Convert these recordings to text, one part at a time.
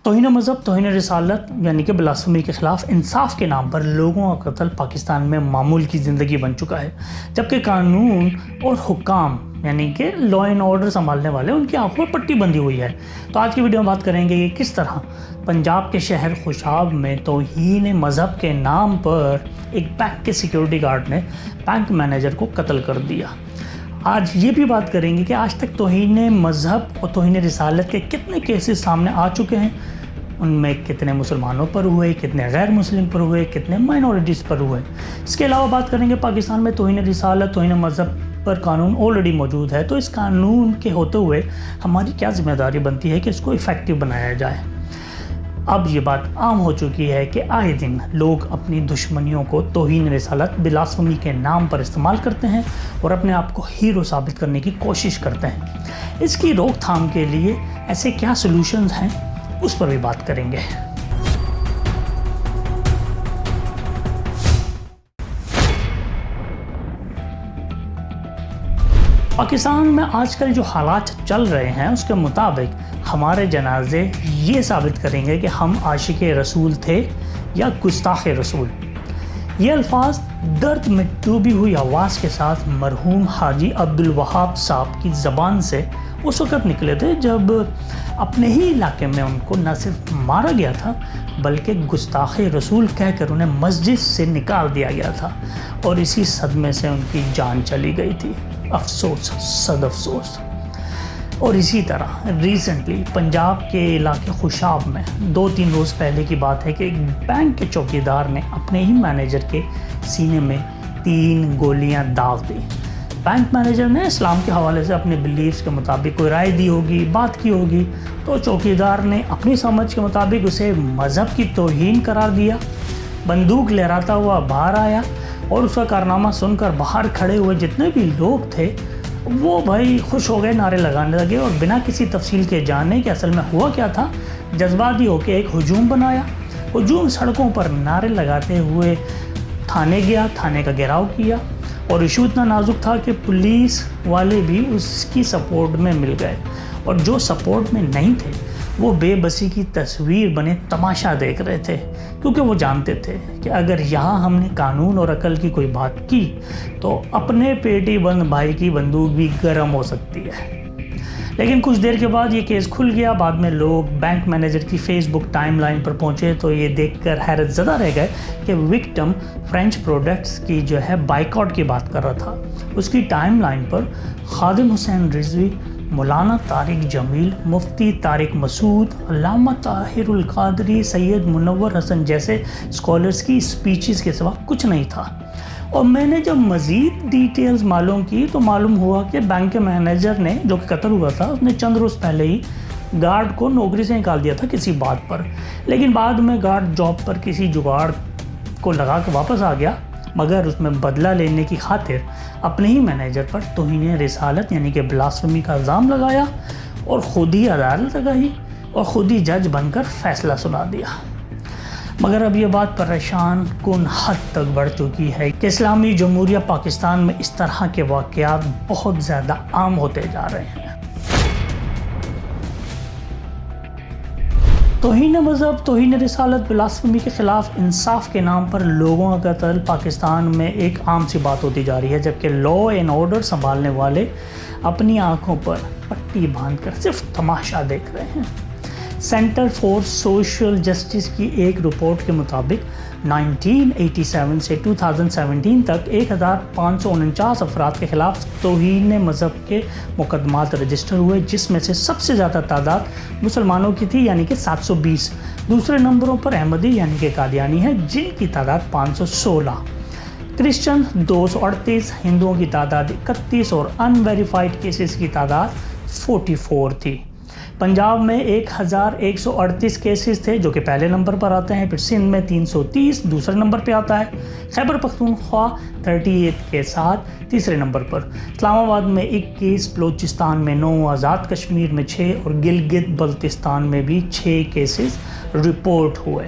توہین مذہب توہین رسالت یعنی کہ بلاسفمی کے خلاف انصاف کے نام پر لوگوں کا قتل پاکستان میں معمول کی زندگی بن چکا ہے، جبکہ قانون اور حکام یعنی کہ لا اینڈ آرڈر سنبھالنے والے ان کی آنکھوں پر پٹی بندھی ہوئی ہے۔ تو آج کی ویڈیو میں بات کریں گے کہ کس طرح پنجاب کے شہر خوشاب میں توہین مذہب کے نام پر ایک بینک کے سیکیورٹی گارڈ نے بینک مینیجر کو قتل کر دیا۔ آج یہ بھی بات کریں گے کہ آج تک توہین مذہب اور توہین رسالت کے کتنے کیسز سامنے آ چکے ہیں، ان میں کتنے مسلمانوں پر ہوئے، کتنے غیر مسلم پر ہوئے، کتنے مائنورٹیز پر ہوئے۔ اس کے علاوہ بات کریں گے پاکستان میں توہین رسالت توہین مذہب پر قانون آلریڈی موجود ہے، تو اس قانون کے ہوتے ہوئے ہماری کیا ذمہ داری بنتی ہے کہ اس کو ایفیکٹو بنایا جائے۔ اب یہ بات عام ہو چکی ہے کہ آئے دن لوگ اپنی دشمنیوں کو توہین رسالت بلاسفمی کے نام پر استعمال کرتے ہیں اور اپنے آپ کو ہیرو ثابت کرنے کی کوشش کرتے ہیں۔ اس کی روک تھام کے لیے ایسے کیا سلوشنز ہیں، اس پر بھی بات کریں گے۔ پاکستان میں آج کل جو حالات چل رہے ہیں اس کے مطابق ہمارے جنازے یہ ثابت کریں گے کہ ہم عاشق رسول تھے یا گستاخ رسول۔ یہ الفاظ درد میں ڈوبی ہوئی آواز کے ساتھ مرحوم حاجی عبدالوہاب صاحب کی زبان سے اس وقت نکلے تھے جب اپنے ہی علاقے میں ان کو نہ صرف مارا گیا تھا بلکہ گستاخ رسول کہہ کر انہیں مسجد سے نکال دیا گیا تھا، اور اسی صدمے سے ان کی جان چلی گئی تھی۔ افسوس، صد افسوس۔ اور اسی طرح ریسنٹلی پنجاب کے علاقے خوشاب میں 2-3 روز پہلے کی بات ہے کہ ایک بینک کے چوکیدار نے اپنے ہی مینیجر کے سینے میں 3 گولیاں داغ دی۔ بینک مینیجر نے اسلام کے حوالے سے اپنے بلیفز کے مطابق کوئی رائے دی ہوگی، بات کی ہوگی، تو چوکیدار نے اپنی سمجھ کے مطابق اسے مذہب کی توہین قرار دیا۔ بندوق لہراتا ہوا باہر آیا اور اس کا کارنامہ سن کر باہر کھڑے ہوئے جتنے بھی لوگ تھے وہ بھائی خوش ہو گئے، نعرے لگانے لگے، اور بنا کسی تفصیل کے جانے کہ اصل میں ہوا کیا تھا، جذباتی ہو کے ایک ہجوم بنایا۔ ہجوم سڑکوں پر نعرے لگاتے ہوئے تھانے گیا، تھانے کا گھیراؤ کیا، اور ایشو اتنا نازک تھا کہ پولیس والے بھی اس کی سپورٹ میں مل گئے، اور جو سپورٹ میں نہیں تھے وہ بے بسی کی تصویر بنے تماشا دیکھ رہے تھے، کیونکہ وہ جانتے تھے کہ اگر یہاں ہم نے قانون اور عقل کی کوئی بات کی تو اپنے پیٹی بند بھائی کی بندوق بھی گرم ہو سکتی ہے۔ لیکن کچھ دیر کے بعد یہ کیس کھل گیا۔ بعد میں لوگ بینک مینیجر کی فیس بک ٹائم لائن پر پہنچے تو یہ دیکھ کر حیرت زدہ رہ گئے کہ وکٹم فرینچ پروڈکٹس کی جو ہے بائیکاٹ کی بات کر رہا تھا۔ اس کی ٹائم لائن پر خادم حسین رضوی، مولانا طارق جمیل، مفتی طارق مسعود، علامہ طاہر القادری، سید منور حسن جیسے اسکالرز کی اسپیچز کے سوا کچھ نہیں تھا۔ اور میں نے جب مزید ڈیٹیلز معلوم کی تو معلوم ہوا کہ بینک کے مینیجر نے جو کہ قتل ہوا تھا اس نے چند روز پہلے ہی گارڈ کو نوکری سے نکال دیا تھا کسی بات پر، لیکن بعد میں گارڈ جاب پر کسی جگاڑ کو لگا کے واپس آ گیا، مگر اس میں بدلہ لینے کی خاطر اپنے ہی مینیجر پر توہین رسالت یعنی کہ بلاسفمی کا الزام لگایا، اور خود ہی عدالت لگائی اور خود ہی جج بن کر فیصلہ سنا دیا۔ مگر اب یہ بات پریشان کن حد تک بڑھ چکی ہے کہ اسلامی جمہوریہ پاکستان میں اس طرح کے واقعات بہت زیادہ عام ہوتے جا رہے ہیں۔ توہین مذہب توہین رسالت بلاسفمی کے خلاف انصاف کے نام پر لوگوں کا قتل پاکستان میں ایک عام سی بات ہوتی جا رہی ہے، جبکہ لا اینڈ آرڈر سنبھالنے والے اپنی آنکھوں پر پٹی باندھ کر صرف تماشا دیکھ رہے ہیں۔ سینٹر فار سوشل جسٹس کی ایک رپورٹ کے مطابق 1987 سے 2017 تک 1549 افراد کے خلاف توہین مذہب کے مقدمات رجسٹر ہوئے، جس میں سے سب سے زیادہ تعداد مسلمانوں کی تھی یعنی کہ 720۔ دوسرے نمبروں پر احمدی یعنی کہ قادیانی ہے جن کی تعداد 516، کرسچن 238، ہندوؤں کی تعداد 31 اور ان ویریفائڈ کیسز کی تعداد 44 تھی۔ پنجاب میں 1138 کیسز تھے جو کہ پہلے نمبر پر آتے ہیں، پھر سندھ میں 330 دوسرے نمبر پہ آتا ہے، خیبر پختونخوا 38 کے ساتھ تیسرے نمبر پر، اسلام آباد میں 21، بلوچستان میں 9، آزاد کشمیر میں 6 اور گلگت بلتستان میں بھی 6 کیسز رپورٹ ہوئے۔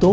2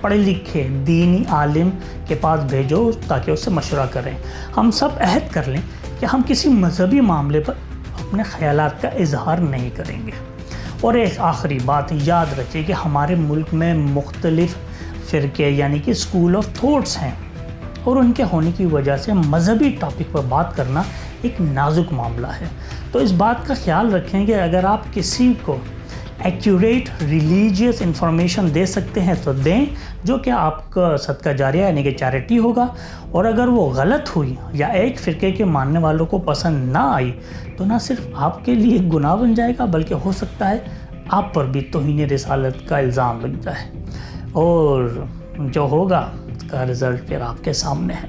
پڑھے لکھے دینی عالم کے پاس بھیجو تاکہ اس سے مشورہ کریں۔ ہم سب عہد کر لیں کہ ہم کسی مذہبی معاملے پر اپنے خیالات کا اظہار نہیں کریں گے۔ اور ایک آخری بات یاد رکھیے کہ ہمارے ملک میں مختلف فرقے یعنی کہ اسکول آف تھاٹس ہیں، اور ان کے ہونے کی وجہ سے مذہبی ٹاپک پر بات کرنا ایک نازک معاملہ ہے۔ تو اس بات کا خیال رکھیں کہ اگر آپ کسی کو ایکوریٹ ریلیجیس انفارمیشن دے سکتے ہیں تو دیں، جو کہ آپ کا صدقہ جاریہ یعنی کہ چیریٹی ہوگا، اور اگر وہ غلط ہوئی یا ایک فرقے کے ماننے والوں کو پسند نہ آئی تو نہ صرف آپ کے لیے گناہ بن جائے گا بلکہ ہو سکتا ہے آپ پر بھی توہین رسالت کا الزام لگ جائے، اور جو ہوگا اس کا رزلٹ پھر آپ کے سامنے ہے۔